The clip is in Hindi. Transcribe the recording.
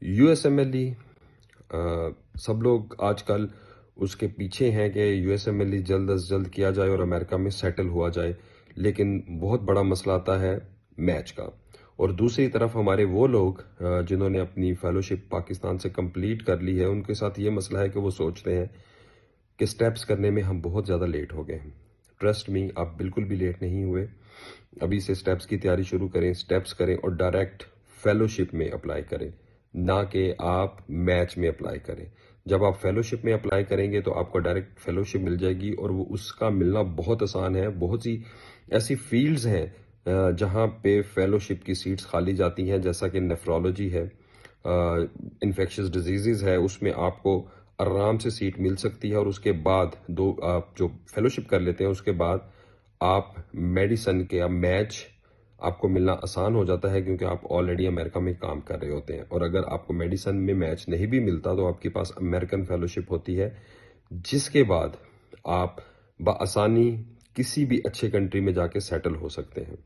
यूएसएमएलई सब लोग आजकल उसके पीछे हैं कि यूएसएमएलई जल्द अज जल्द किया जाए और अमेरिका में सेटल हुआ जाए। लेकिन बहुत बड़ा मसला आता है मैच का। और दूसरी तरफ हमारे वो लोग जिन्होंने अपनी फेलोशिप पाकिस्तान से कंप्लीट कर ली है, उनके साथ ये मसला है कि वो सोचते हैं कि स्टेप्स करने में हम बहुत ज़्यादा लेट हो गए हैं। ट्रस्ट मी, आप बिल्कुल भी लेट नहीं हुए। अभी से स्टेप्स की तैयारी शुरू करें, स्टेप्स करें और डायरेक्ट फेलोशिप में अप्लाई करें, ना कि आप मैच में अप्लाई करें। जब आप फेलोशिप में अप्लाई करेंगे तो आपको डायरेक्ट फेलोशिप मिल जाएगी और वो उसका मिलना बहुत आसान है। बहुत सी ऐसी फील्ड्स हैं जहाँ पे फेलोशिप की सीट्स खाली जाती हैं, जैसा कि नेफ्रोलॉजी है, इन्फेक्शियस डिजीज़ है, उसमें आपको आराम से सीट मिल सकती है। और उसके बाद दो आप जो फेलोशिप कर लेते हैं उसके बाद आप मेडिसन के या मैच आपको मिलना आसान हो जाता है, क्योंकि आप ऑलरेडी अमेरिका में काम कर रहे होते हैं। और अगर आपको मेडिसन में मैच नहीं भी मिलता तो आपके पास अमेरिकन फेलोशिप होती है, जिसके बाद आप बआसानी किसी भी अच्छे कंट्री में जाके सेटल हो सकते हैं।